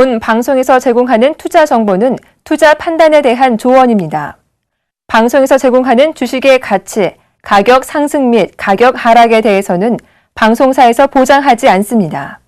본 방송에서 제공하는 투자 정보는 투자 판단에 대한 조언입니다. 방송에서 제공하는 주식의 가치, 가격 상승 및 가격 하락에 대해서는 방송사에서 보장하지 않습니다.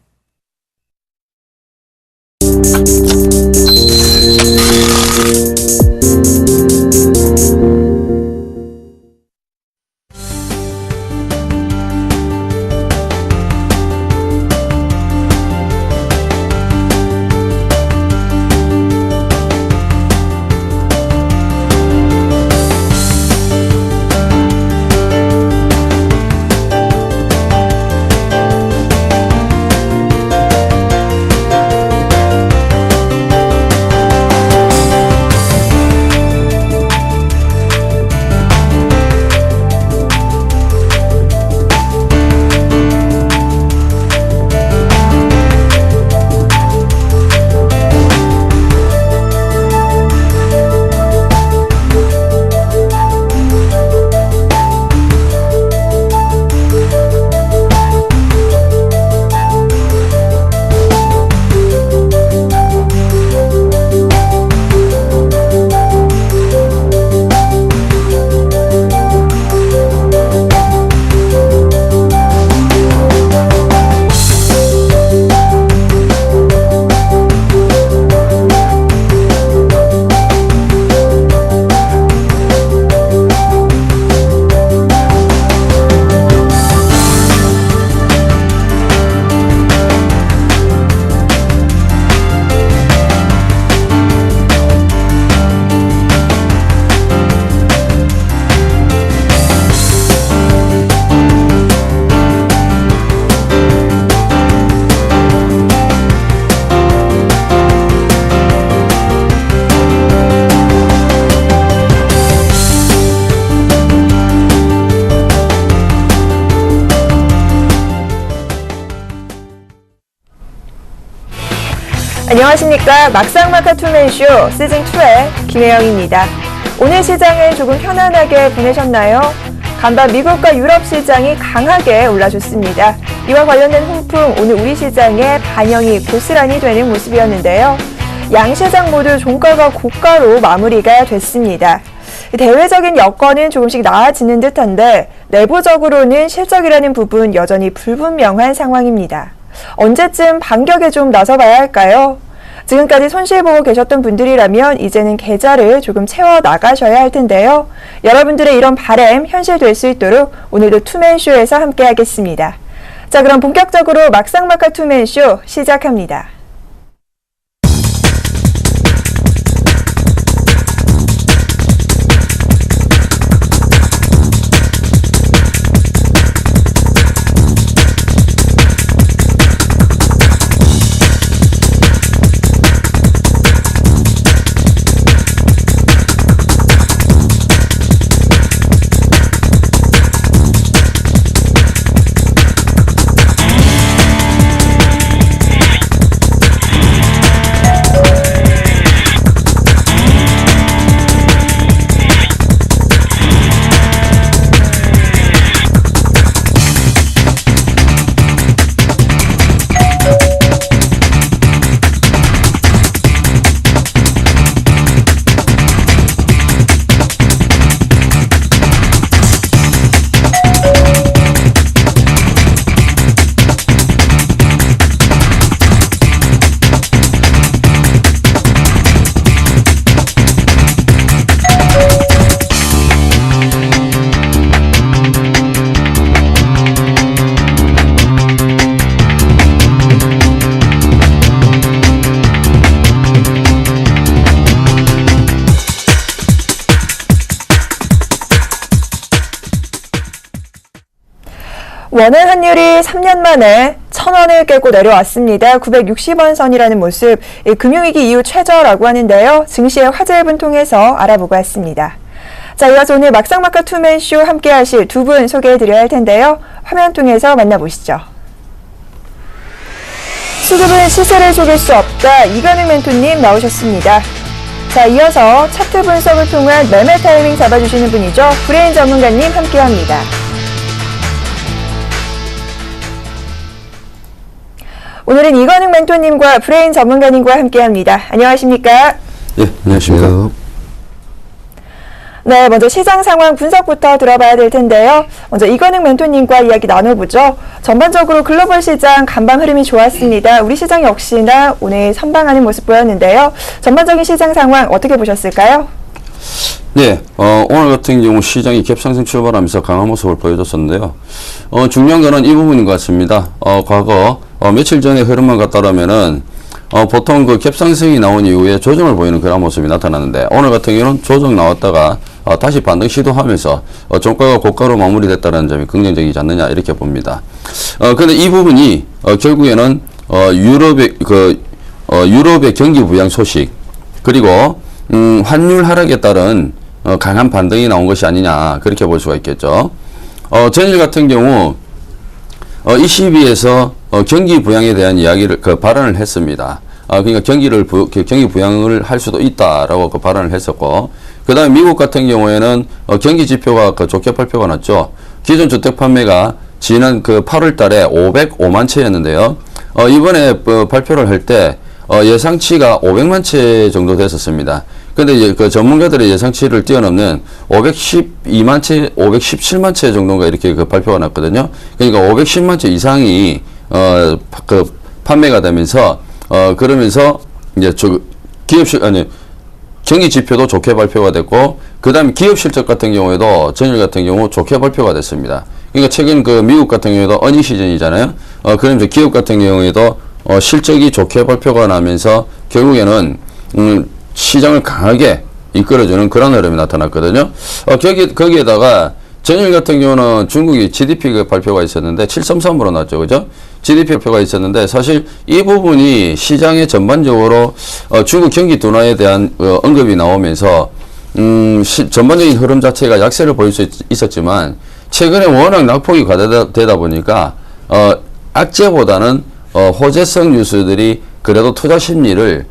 안녕하십니까. 막상막하 투맨쇼 시즌2의 김혜영입니다. 오늘 시장을 조금 편안하게 보내셨나요? 간밤 미국과 유럽 시장이 강하게 올라줬습니다. 이와 관련된 훈풍 오늘 우리 시장에 반영이 고스란히 되는 모습이었는데요. 양 시장 모두 종가가 고가로 마무리가 됐습니다. 대외적인 여건은 조금씩 나아지는 듯한데 내부적으로는 실적이라는 부분 여전히 불분명한 상황입니다. 언제쯤 반격에 좀 나서봐야 할까요? 지금까지 손실 보고 계셨던 분들이라면 이제는 계좌를 조금 채워 나가셔야 할 텐데요. 여러분들의 이런 바람 현실될 수 있도록 오늘도 투맨쇼에서 함께 하겠습니다. 자, 그럼 본격적으로 막상막하 투맨쇼 시작합니다. 원화 환율이 3년 만에 1,000원을 깨고 내려왔습니다. 960원 선이라는 모습, 금융위기 이후 최저라고 하는데요. 증시의 화제 분 통해서 알아보고 왔습니다. 자, 이어서 오늘 막상막하 투맨쇼 함께 하실 두 분 소개해드려야 할 텐데요. 화면 통해서 만나보시죠. 수급은 시세를 속일 수 없다. 이관우 멘토님 나오셨습니다. 자, 이어서 차트 분석을 통한 매매 타이밍 잡아주시는 분이죠. 브레인 전문가님 함께합니다. 오늘은 이건웅 멘토님과 브레인 전문가님과 함께합니다. 안녕하십니까? 예, 안녕하십니까? 네, 먼저 시장 상황 분석부터 들어봐야 될 텐데요. 먼저 이건웅 멘토님과 이야기 나눠보죠. 전반적으로 글로벌 시장 간밤 흐름이 좋았습니다. 우리 시장 역시나 오늘 선방하는 모습 보였는데요. 전반적인 시장 상황 어떻게 보셨을까요? 네, 오늘 같은 경우 시장이 갭상승 출발하면서 강한 모습을 보여줬었는데요. 중요한 거는 이 부분인 것 같습니다. 과거 며칠 전의 흐름만 같다라면은 보통 그 갭상승이 나온 이후에 조정을 보이는 그런 모습이 나타나는데, 오늘 같은 경우는 조정 나왔다가 다시 반등 시도하면서 종가가 고가로 마무리됐다는 점이 긍정적이지 않느냐 이렇게 봅니다. 근데 이 부분이 결국에는 유럽의 경기 부양 소식, 그리고 환율 하락에 따른 강한 반등이 나온 것이 아니냐 그렇게 볼 수가 있겠죠. 전일 같은 경우 ECB에서 경기 부양에 대한 이야기를 발언을 했습니다. 그러니까 경기 부양을 할 수도 있다라고 발언을 했었고, 그 다음에 미국 같은 경우에는 경기 지표가 좋게 발표가 났죠. 기존 주택 판매가 지난 8월 달에 505만 채였는데요. 이번에 발표를 할 때 예상치가 500만 채 정도 됐었습니다. 근데 그 전문가들의 예상치를 뛰어넘는 512만 채, 517만 채 정도가 이렇게 발표가 났거든요. 그러니까 510만 채 이상이 판매가 되면서 그러면서 이제 경기 지표도 좋게 발표가 됐고, 그 다음에 기업 실적 같은 경우에도 전일 같은 경우 좋게 발표가 됐습니다. 그러니까 최근 미국 같은 경우에도 어닝 시즌이잖아요. 그러면서 기업 같은 경우에도 실적이 좋게 발표가 나면서 결국에는 시장을 강하게 이끌어주는 그런 흐름이 나타났거든요. 거기에다가 전일 같은 경우는 중국이 GDP 발표가 있었는데 7.3으로 나왔죠, 그죠? GDP 발표가 있었는데, 사실 이 부분이 시장에 전반적으로 중국 경기 둔화에 대한 언급이 나오면서 전반적인 흐름 자체가 약세를 보일 수 있었지만, 최근에 워낙 낙폭이 과다되다 보니까 악재보다는 호재성 뉴스들이 그래도 투자 심리를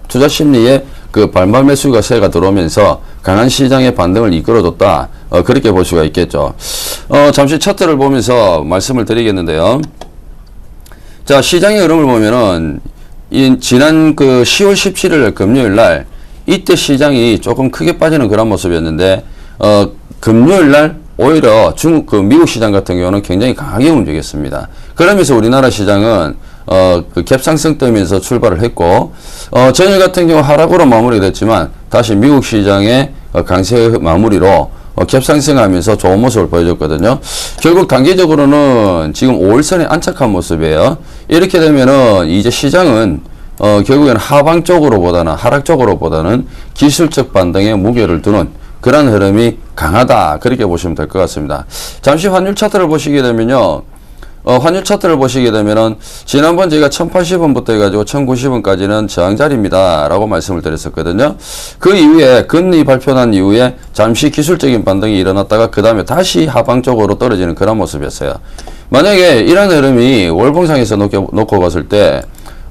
투자 심리에 반발 매수세가 들어오면서 강한 시장의 반등을 이끌어줬다. 그렇게 볼 수가 있겠죠. 잠시 차트를 보면서 말씀을 드리겠는데요. 자, 시장의 흐름을 보면은 지난 10월 17일 금요일 날 이때 시장이 조금 크게 빠지는 그런 모습이었는데, 금요일 날 오히려 미국 시장 같은 경우는 굉장히 강하게 움직였습니다. 그러면서 우리나라 시장은 갭상승 뜨면서 출발을 했고, 전일 같은 경우 하락으로 마무리됐지만 다시 미국 시장의 강세 마무리로 갭상승하면서 좋은 모습을 보여줬거든요. 결국 단기적으로는 지금 5일선에 안착한 모습이에요. 이렇게 되면은 이제 시장은 결국에는 하방 쪽으로보다는 하락 쪽으로보다는 기술적 반등에 무게를 두는 그런 흐름이 강하다, 그렇게 보시면 될 것 같습니다. 잠시 환율 차트를 보시게 되면요. 환율 차트를 보시게 되면은 지난번 제가 1080원부터 해가지고 1090원까지는 저항자리입니다 라고 말씀을 드렸었거든요. 그 이후에 금리 발표난 이후에 잠시 기술적인 반등이 일어났다가 그 다음에 다시 하방 쪽으로 떨어지는 그런 모습이었어요. 만약에 이런 흐름이 월봉상에서 놓고 봤을 때,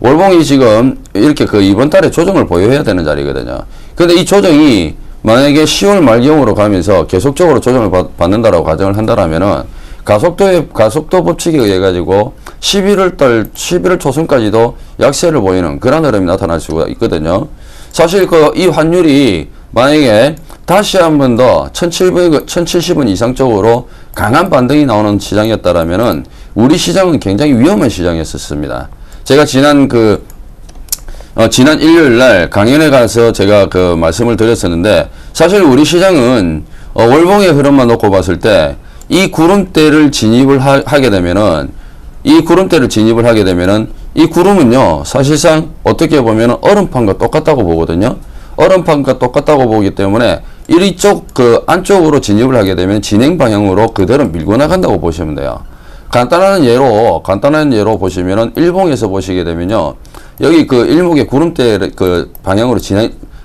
월봉이 지금 이렇게 이번 달에 조정을 보여야 되는 자리거든요. 근데 이 조정이 만약에 10월 말경으로 가면서 계속적으로 조정을 받는다라고 가정을 한다라면은 가속도 법칙에 의해 가지고 11월 초순까지도 약세를 보이는 그런 흐름이 나타날 수가 있거든요. 사실 이 환율이 만약에 다시 한 번 더 1070원 이상 쪽으로 강한 반등이 나오는 시장이었다라면은 우리 시장은 굉장히 위험한 시장이었습니다. 제가 지난 일요일 날 강연에 가서 제가 말씀을 드렸었는데, 사실 우리 시장은 월봉의 흐름만 놓고 봤을 때 이 구름대를 진입을 하게 되면은 이 구름은요, 사실상 어떻게 보면은 얼음판과 똑같다고 보거든요. 얼음판과 똑같다고 보기 때문에 이쪽 안쪽으로 진입을 하게 되면 진행 방향으로 그대로 밀고 나간다고 보시면 돼요. 간단한 예로 보시면은 일봉에서 보시게 되면요, 여기 일목의 구름대 방향으로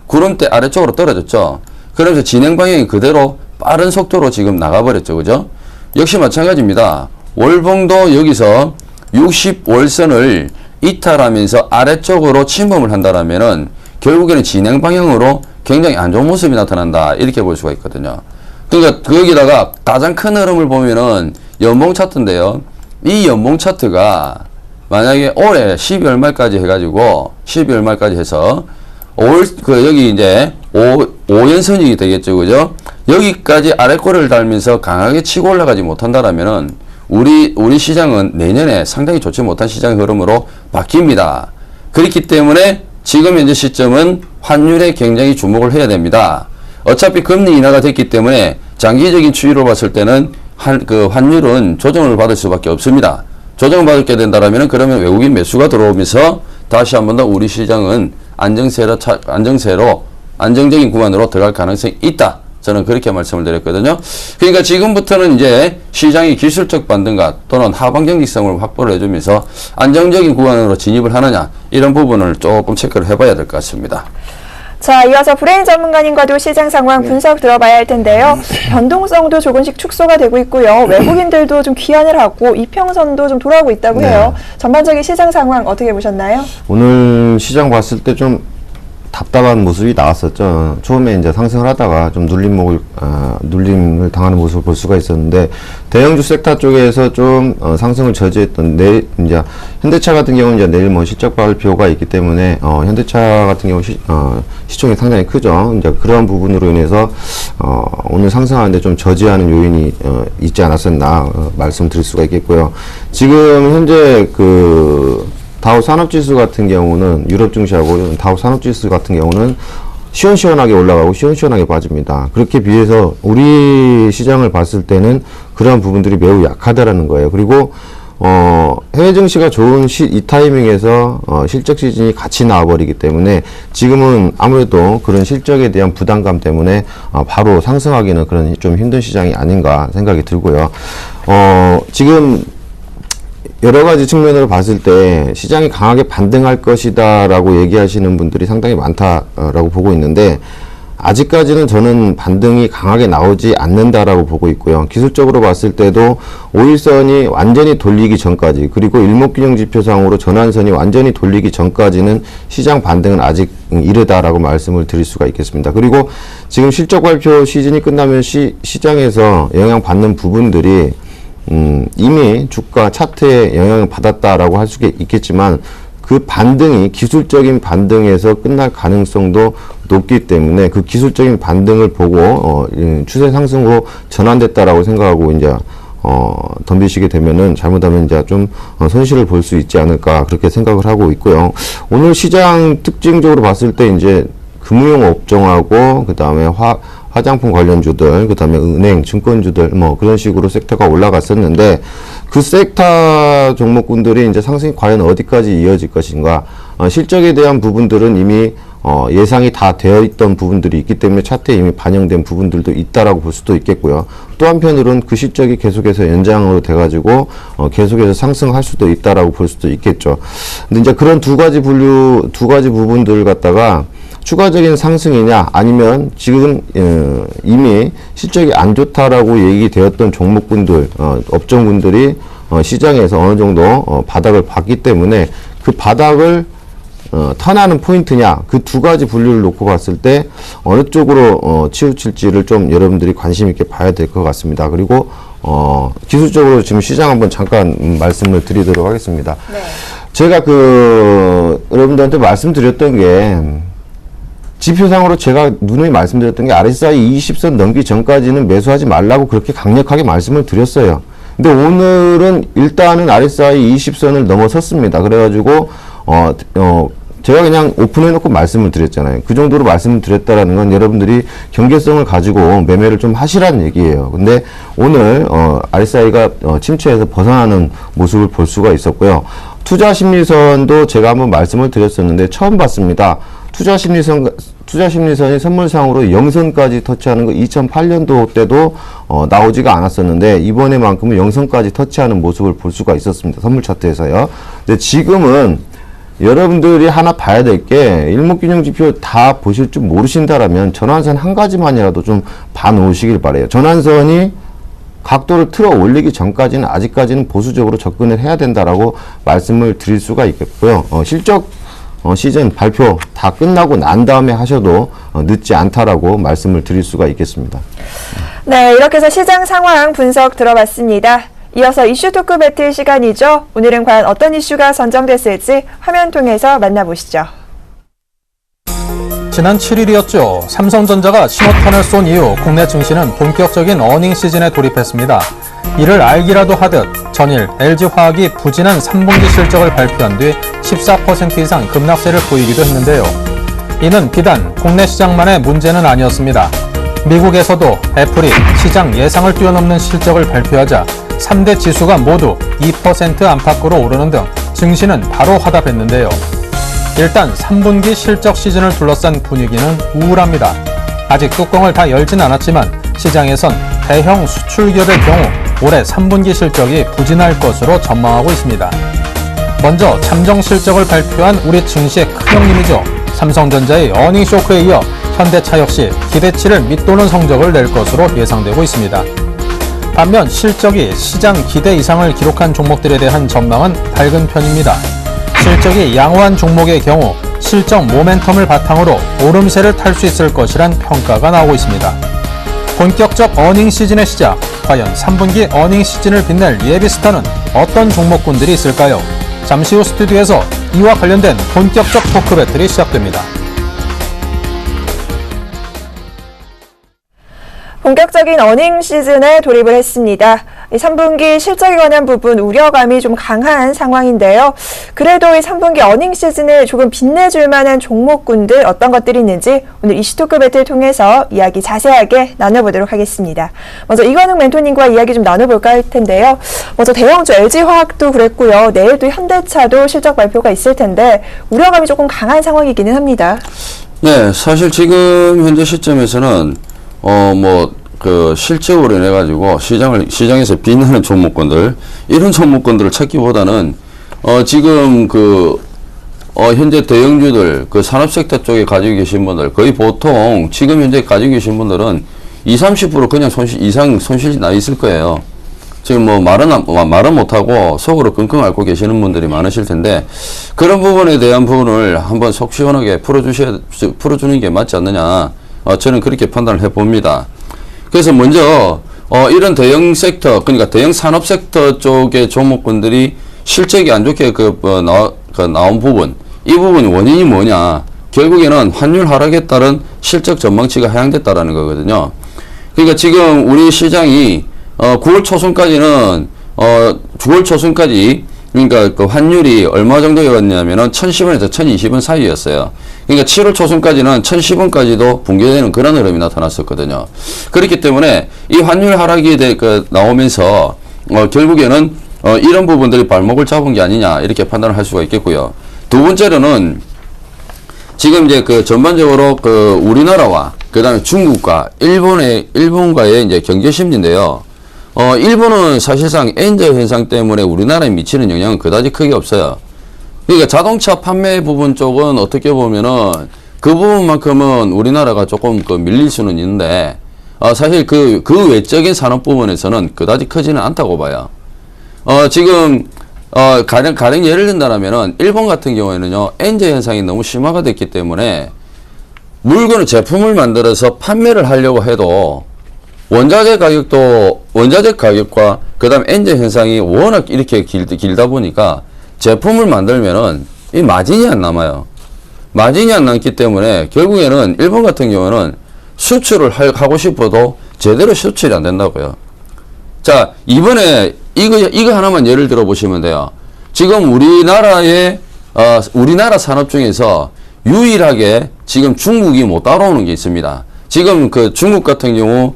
구름대 아래쪽으로 떨어졌죠. 그러면서 진행 방향이 그대로 빠른 속도로 지금 나가버렸죠, 그죠? 역시 마찬가지입니다. 월봉도 여기서 60월선을 이탈하면서 아래쪽으로 침범을 한다라면은 결국에는 진행 방향으로 굉장히 안 좋은 모습이 나타난다, 이렇게 볼 수가 있거든요. 그러니까 거기다가 가장 큰 흐름을 보면은 연봉 차트인데요. 이 연봉 차트가 만약에 올해 12월 말까지 해가지고 12월 말까지 해서 여기 이제 5연선이 되겠죠, 그죠? 여기까지 아래꼬리를 달면서 강하게 치고 올라가지 못한다라면은 우리 시장은 내년에 상당히 좋지 못한 시장의 흐름으로 바뀝니다. 그렇기 때문에 지금 현재 시점은 환율에 굉장히 주목을 해야 됩니다. 어차피 금리 인하가 됐기 때문에 장기적인 추이로 봤을 때는 환율은 조정을 받을 수밖에 없습니다. 조정을 받게 된다라면 그러면 외국인 매수가 들어오면서 다시 한 번 더 우리 시장은 안정적인 구간으로 들어갈 가능성이 있다. 저는 그렇게 말씀을 드렸거든요. 그러니까 지금부터는 이제 시장이 기술적 반등과 또는 하방 경직성을 확보를 해주면서 안정적인 구간으로 진입을 하느냐 이런 부분을 조금 체크를 해봐야 될 것 같습니다. 자, 이어서 브레인 전문가님과도 시장 상황 분석 들어봐야 할 텐데요. 변동성도 조금씩 축소가 되고 있고요. 외국인들도 좀 귀환을 하고 이평선도 좀 돌아오고 있다고 해요. 전반적인 시장 상황 어떻게 보셨나요? 오늘 시장 봤을 때 좀 답답한 모습이 나왔었죠. 처음에 이제 상승을 하다가 좀 눌림을 당하는 모습을 볼 수가 있었는데, 대형주 섹터 쪽에서 좀 상승을 저지했던 이제 현대차 같은 경우는 이제 내일 실적 발표가 있기 때문에 현대차 같은 경우 시총이 상당히 크죠. 이제 그런 부분으로 인해서 오늘 상승하는데 좀 저지하는 요인이 있지 않았었나 말씀드릴 수가 있겠고요. 지금 현재 다우 산업지수 같은 경우는 유럽 증시하고 다우 산업지수 같은 경우는 시원시원하게 올라가고 시원시원하게 빠집니다. 그렇게 비해서 우리 시장을 봤을 때는 그러한 부분들이 매우 약하다라는 거예요. 그리고 해외 증시가 좋은 이 타이밍에서 실적 시즌이 같이 나와버리기 때문에 지금은 아무래도 그런 실적에 대한 부담감 때문에 바로 상승하기는 그런 좀 힘든 시장이 아닌가 생각이 들고요. 지금 여러 가지 측면으로 봤을 때 시장이 강하게 반등할 것이다 라고 얘기하시는 분들이 상당히 많다라고 보고 있는데, 아직까지는 저는 반등이 강하게 나오지 않는다라고 보고 있고요. 기술적으로 봤을 때도 5일선이 완전히 돌리기 전까지, 그리고 일목균형 지표상으로 전환선이 완전히 돌리기 전까지는 시장 반등은 아직 이르다라고 말씀을 드릴 수가 있겠습니다. 그리고 지금 실적 발표 시즌이 끝나면 시장에서 영향받는 부분들이 이미 주가 차트에 영향을 받았다라고 할 수 있겠지만, 그 반등이 기술적인 반등에서 끝날 가능성도 높기 때문에 그 기술적인 반등을 보고 추세 상승으로 전환됐다라고 생각하고 이제 덤비시게 되면은 잘못하면 이제 좀 손실을 볼 수 있지 않을까 그렇게 생각을 하고 있고요. 오늘 시장 특징적으로 봤을 때 이제 금융 업종하고 그다음에 화장품 관련주들, 그 다음에 은행, 증권주들, 그런 식으로 섹터가 올라갔었는데, 그 섹터 종목군들이 이제 상승이 과연 어디까지 이어질 것인가, 실적에 대한 부분들은 이미, 예상이 다 되어 있던 부분들이 있기 때문에 차트에 이미 반영된 부분들도 있다라고 볼 수도 있겠고요. 또 한편으로는 그 실적이 계속해서 연장으로 돼가지고, 계속해서 상승할 수도 있다라고 볼 수도 있겠죠. 근데 이제 그런 두 가지 부분들 갖다가, 추가적인 상승이냐 아니면 지금 이미 실적이 안 좋다라고 얘기되었던 종목군들, 업종군들이 시장에서 어느 정도 바닥을 봤기 때문에 그 바닥을 턴하는 포인트냐, 그 두 가지 분류를 놓고 봤을 때 어느 쪽으로 치우칠지를 좀 여러분들이 관심 있게 봐야 될 것 같습니다. 그리고 기술적으로 지금 시장 한번 잠깐 말씀을 드리도록 하겠습니다. 네. 제가 여러분들한테 말씀드렸던 게, 지표상으로 제가 누누이 말씀드렸던 게 RSI 20선 넘기 전까지는 매수하지 말라고 그렇게 강력하게 말씀을 드렸어요. 근데 오늘은 일단은 RSI 20선을 넘어섰습니다. 그래가지고 제가 그냥 오픈해놓고 말씀을 드렸잖아요. 그 정도로 말씀을 드렸다라는 건 여러분들이 경계성을 가지고 매매를 좀 하시라는 얘기예요. 근데 오늘 RSI가 침체에서 벗어나는 모습을 볼 수가 있었고요. 투자 심리선도 제가 한번 말씀을 드렸었는데 처음 봤습니다. 투자 심리선이 선물상으로 0선까지 터치하는 거 2008년도 때도 나오지가 않았었는데, 이번에만큼은 0선까지 터치하는 모습을 볼 수가 있었습니다. 선물 차트에서요. 근데 지금은 여러분들이 하나 봐야 될 게, 일목균형 지표 다 보실 줄 모르신다라면 전환선 한 가지만이라도 좀 봐놓으시길 바래요. 전환선이 각도를 틀어 올리기 전까지는 아직까지는 보수적으로 접근을 해야 된다라고 말씀을 드릴 수가 있겠고요. 실적 시즌 발표 다 끝나고 난 다음에 하셔도 늦지 않다라고 말씀을 드릴 수가 있겠습니다. 네, 이렇게 해서 시장 상황 분석 들어봤습니다. 이어서 이슈 토크 배틀 시간이죠. 오늘은 과연 어떤 이슈가 선정됐을지 화면 통해서 만나보시죠. 지난 7일이었죠. 삼성전자가 신호탄을 쏜 이후 국내 증시는 본격적인 어닝 시즌에 돌입했습니다. 이를 알기라도 하듯 전일 LG화학이 부진한 3분기 실적을 발표한 뒤 14% 이상 급락세를 보이기도 했는데요. 이는 비단 국내 시장만의 문제는 아니었습니다. 미국에서도 애플이 시장 예상을 뛰어넘는 실적을 발표하자 3대 지수가 모두 2% 안팎으로 오르는 등 증시는 바로 화답했는데요. 일단 3분기 실적 시즌을 둘러싼 분위기는 우울합니다. 아직 뚜껑을 다 열진 않았지만 시장에선 대형 수출 기업의 경우 올해 3분기 실적이 부진할 것으로 전망하고 있습니다. 먼저 잠정 실적을 발표한 우리 증시의 큰형님이죠. 삼성전자의 어닝 쇼크에 이어 현대차 역시 기대치를 밑도는 성적을 낼 것으로 예상되고 있습니다. 반면 실적이 시장 기대 이상을 기록한 종목들에 대한 전망은 밝은 편입니다. 실적이 양호한 종목의 경우 실적 모멘텀을 바탕으로 오름세를 탈 수 있을 것이란 평가가 나오고 있습니다. 본격적 어닝 시즌의 시작, 과연 3분기 어닝 시즌을 빛낼 예비스타는 어떤 종목군들이 있을까요? 잠시 후 스튜디오에서 이와 관련된 본격적 토크 배틀이 시작됩니다. 본격적인 어닝 시즌에 돌입을 했습니다. 3분기 실적에 관한 부분 우려감이 좀 강한 상황인데요. 그래도 이 3분기 어닝 시즌을 조금 빛내줄 만한 종목군들 어떤 것들이 있는지 오늘 이슈토크 배틀 통해서 이야기 자세하게 나눠보도록 하겠습니다. 먼저 이관웅 멘토님과 이야기 좀 나눠볼까 할 텐데요. 먼저 대형주 LG화학도 그랬고요. 내일도 현대차도 실적 발표가 있을 텐데 우려감이 조금 강한 상황이기는 합니다. 네, 사실 지금 현재 시점에서는 실적으로 인해가지고 시장에서 빛나는 종목군들, 이런 종목군들을 찾기보다는, 지금 현재 대형주들, 산업섹터 쪽에 가지고 계신 분들, 거의 보통 지금 현재 가지고 계신 분들은 20-30% 그냥 손실이 나 있을 거예요. 지금 말은 못하고 속으로 끙끙 앓고 계시는 분들이 많으실 텐데, 그런 부분에 대한 부분을 한번 속 시원하게 풀어주는 게 맞지 않느냐. 저는 그렇게 판단을 해봅니다. 그래서 먼저 이런 대형 섹터, 그러니까 대형 산업 섹터 쪽의 종목군들이 실적이 안 좋게 나온 부분, 이 부분 원인이 뭐냐? 결국에는 환율 하락에 따른 실적 전망치가 하향됐다라는 거거든요. 그러니까 지금 우리 시장이 9월 초순까지는 9월 초순까지 그러니까 그 환율이 얼마 정도였냐면은 1,010원에서 1,020원 사이였어요. 그러니까 7월 초순까지는 1,010원까지도 붕괴되는 그런 흐름이 나타났었거든요. 그렇기 때문에 이 환율 하락이 나오면서 결국에는 이런 부분들이 발목을 잡은 게 아니냐 이렇게 판단을 할 수가 있겠고요. 두 번째로는 지금 이제 전반적으로 우리나라와 그다음에 중국과 일본과의 이제 경제 심리인데요. 일본은 사실상 엔저 현상 때문에 우리나라에 미치는 영향은 그다지 크게 없어요. 그러니까 자동차 판매 부분 쪽은 어떻게 보면은 그 부분만큼은 우리나라가 조금 밀릴 수는 있는데, 사실 그 외적인 산업 부분에서는 그다지 크지는 않다고 봐요. 지금, 가령 예를 든다면은 일본 같은 경우에는요, 엔저 현상이 너무 심화가 됐기 때문에 제품을 만들어서 판매를 하려고 해도 원자재 가격과 그 다음에 엔저 현상이 워낙 이렇게 길다 보니까 제품을 만들면은 이 마진이 안 남아요. 마진이 안 남기 때문에 결국에는 일본 같은 경우는 수출을 하고 싶어도 제대로 수출이 안 된다고요. 자, 이번에 이거 하나만 예를 들어 보시면 돼요. 지금 우리나라 산업 중에서 유일하게 지금 중국이 못 따라오는 게 있습니다. 지금 중국 같은 경우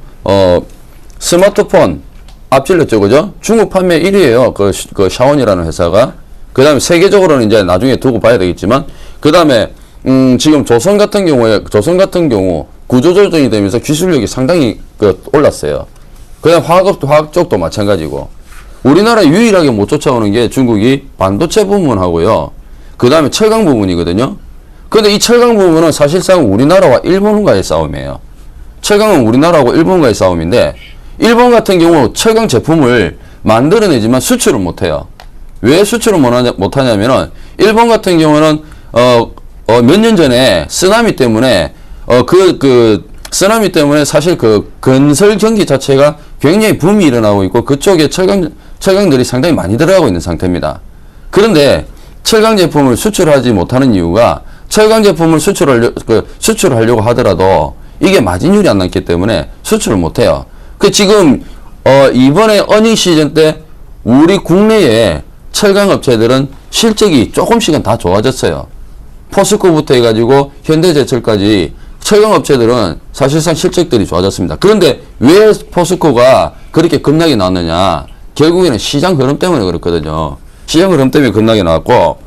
스마트폰 앞질렀죠, 그죠? 중국 판매 1위에요. 샤오니라는 회사가. 그 다음에 세계적으로는 이제 나중에 두고 봐야 되겠지만, 그 다음에, 지금 조선 같은 경우 구조조정이 되면서 기술력이 상당히 올랐어요. 그 다음 화학 쪽도 마찬가지고. 우리나라 유일하게 못 쫓아오는 게 중국이 반도체 부분하고요. 그 다음에 철강 부분이거든요. 근데 이 철강 부분은 사실상 우리나라와 일본과의 싸움이에요. 철강은 우리나라하고 일본과의 싸움인데, 일본 같은 경우 철강 제품을 만들어내지만 수출을 못해요. 왜 수출을 못하냐면은, 일본 같은 경우는, 몇 년 전에 쓰나미 때문에, 쓰나미 때문에 사실 건설 경기 자체가 굉장히 붐이 일어나고 있고, 그쪽에 철강 철강들이 상당히 많이 들어가고 있는 상태입니다. 그런데 철강 제품을 수출하지 못하는 이유가 철강 제품을 수출하려고 하더라도 이게 마진율이 안 남기 때문에 수출을 못해요. 지금 이번에 어닝 시즌 때 우리 국내에 철강 업체들은 실적이 조금씩은 다 좋아졌어요. 포스코부터 해가지고 현대제철까지 철강 업체들은 사실상 실적들이 좋아졌습니다. 그런데 왜 포스코가 그렇게 급락이 나왔느냐? 결국에는 시장 흐름 때문에 그렇거든요. 시장 흐름 때문에 급락이 나왔고,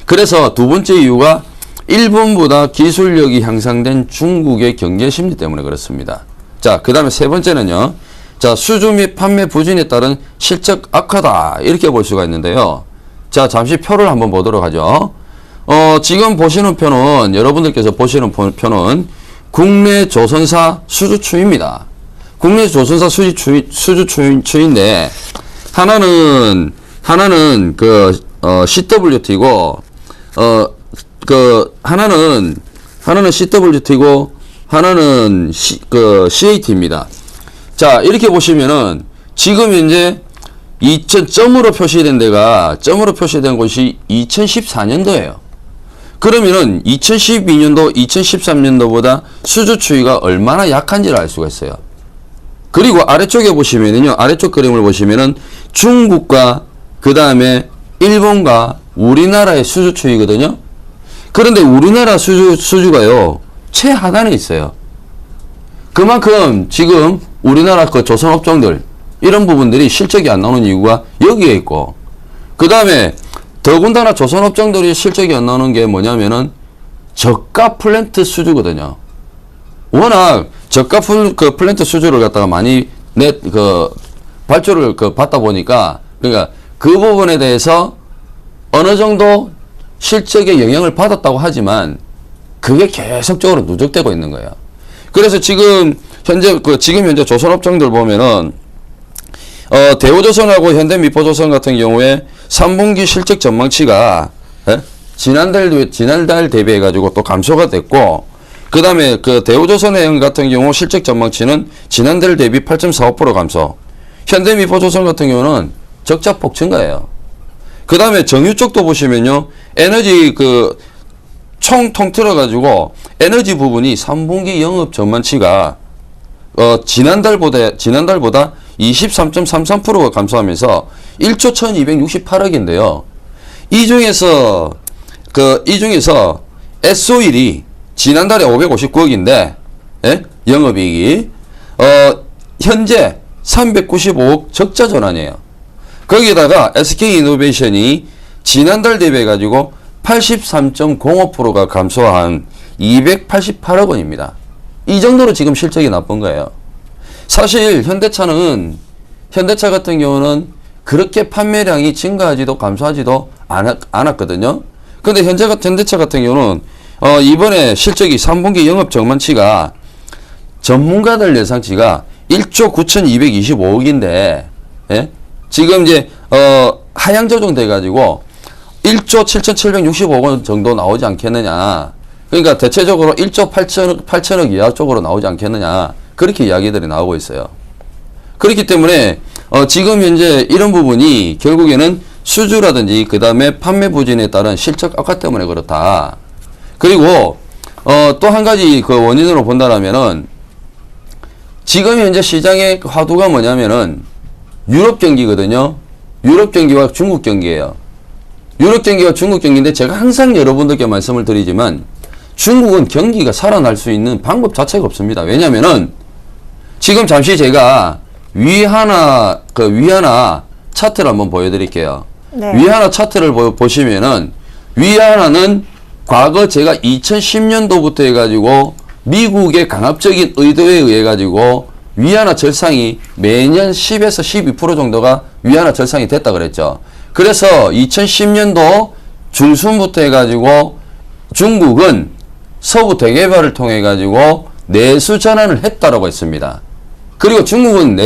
그래서 두 번째 이유가 일본보다 기술력이 향상된 중국의 경제 심리 때문에 그렇습니다. 자, 그 다음에 세 번째는요. 자, 수주 및 판매 부진에 따른 실적 악화다. 이렇게 볼 수가 있는데요. 자, 잠시 표를 한번 보도록 하죠. 지금 보시는 표는, 여러분들께서 보시는 표는 국내 조선사 수주 추이입니다. 국내 조선사 수주 추이인데, 하나는 CWT고, 하나는 CWT고, 하나는 CAT입니다. 자, 이렇게 보시면은, 지금 현재 2000점으로 표시된 곳이 2014년도예요. 그러면은 2012년도, 2013년도보다 수주 추이가 얼마나 약한지를 알 수가 있어요. 그리고 아래쪽에 보시면은요, 아래쪽 그림을 보시면은 중국과 그 다음에 일본과 우리나라의 수주 추이거든요. 그런데 우리나라 수주가요, 최하단에 있어요. 그만큼 지금 우리나라 조선업종들, 이런 부분들이 실적이 안 나오는 이유가 여기에 있고, 그 다음에 더군다나 조선업종들이 실적이 안 나오는 게 뭐냐면은 저가 플랜트 수주거든요. 워낙 저가 플랜트 수주를 갖다가 많이 발주를 받다 보니까, 그러니까 그 부분에 대해서 어느 정도 실적에 영향을 받았다고 하지만 그게 계속적으로 누적되고 있는 거예요. 그래서 지금 현재 조선업종들 보면은 대우조선하고 현대미포조선 같은 경우에 3분기 실적 전망치가 지난달 대비해 가지고 또 감소가 됐고, 그 다음에 대우조선해양 같은 경우 실적 전망치는 지난달 대비 8.45% 감소, 현대미포조선 같은 경우는 적자폭 증가예요. 그 다음에 정유 쪽도 보시면요, 에너지 총 통틀어 가지고 에너지 부분이 3분기 영업 전망치가 지난달보다 23.33%가 감소하면서 1조 1268억인데요. 이 중에서 S-오일이 지난달에 559억인데, 예? 영업이익이, 현재 395억 적자 전환이에요. 거기다가 SK이노베이션이 지난달 대비해가지고 83.05%가 감소한 288억 원입니다. 이 정도로 지금 실적이 나쁜 거예요. 사실 현대차 같은 경우는 그렇게 판매량이 증가하지도 감소하지도 않았거든요. 근데 현대차 같은 경우는 이번에 실적이 3분기 영업 전망치가 전문가들 예상치가 1조 9,225억인데, 예? 지금 이제 하향 조정돼 가지고 1조 7,765억 원 정도 나오지 않겠느냐. 그러니까 대체적으로 1조 8천억 이하 쪽으로 나오지 않겠느냐. 그렇게 이야기들이 나오고 있어요. 그렇기 때문에 지금 현재 이런 부분이 결국에는 수주라든지 그 다음에 판매 부진에 따른 실적 악화 때문에 그렇다. 그리고 또 한 가지 원인으로 본다라면은 지금 현재 시장의 화두가 뭐냐면은 유럽 경기거든요. 유럽 경기와 중국 경기예요. 유럽 경기와 중국 경기인데 제가 항상 여러분들께 말씀을 드리지만 중국은 경기가 살아날 수 있는 방법 자체가 없습니다. 왜냐면은 지금 잠시 제가 위하나 차트를 한번 보여드릴게요. 네. 위하나 차트를 보시면은 위하나는 과거 제가 2010년도부터 해가지고 미국의 강압적인 의도에 의해 가지고 위안화 절상이 매년 10에서 12% 정도가 위안화 절상이 됐다 그랬죠. 그래서 2010년도 중순부터 해가지고 중국은 서부 대개발을 통해 가지고 내수 전환을 했다라고 했습니다. 그리고 중국은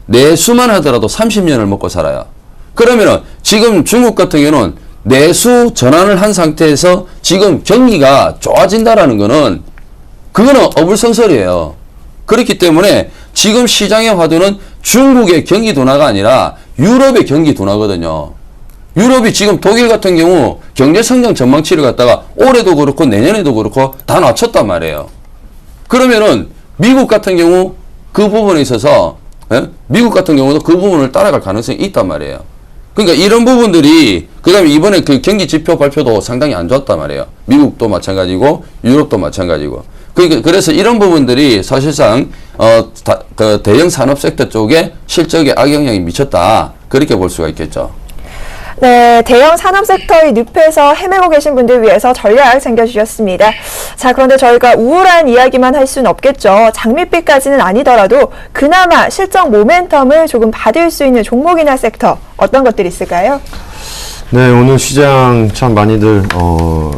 내수만 하더라도 30년을 먹고 살아요. 그러면은 지금 중국 같은 경우는 내수 전환을 한 상태에서 지금 경기가 좋아진다라는 거는 그거는 어불성설이에요. 그렇기 때문에 지금 시장의 화두는 중국의 경기 둔화가 아니라 유럽의 경기 둔화거든요. 유럽이 지금 독일 같은 경우 경제 성장 전망치를 갖다가 올해도 그렇고 내년에도 그렇고 다 낮췄단 말이에요. 그러면은 미국 같은 경우 그 부분에 있어서 미국 같은 경우도 그 부분을 따라갈 가능성이 있단 말이에요. 그러니까 이런 부분들이 그다음에 이번에 그 경기 지표 발표도 상당히 안 좋았단 말이에요. 미국도 마찬가지고 유럽도 마찬가지고. 그러니까 그래서 이런 부분들이 사실상 그 대형 산업 섹터 쪽에 실적에 악영향이 미쳤다. 그렇게 볼 수가 있겠죠. 네, 대형 산업 섹터의 늪에서 헤매고 계신 분들 위해서 전략 챙겨주셨습니다. 자, 그런데 저희가 우울한 이야기만 할 수는 없겠죠. 장밋빛까지는 아니더라도 그나마 실적 모멘텀을 조금 받을 수 있는 종목이나 섹터 어떤 것들이 있을까요? 네, 오늘 시장 참 많이들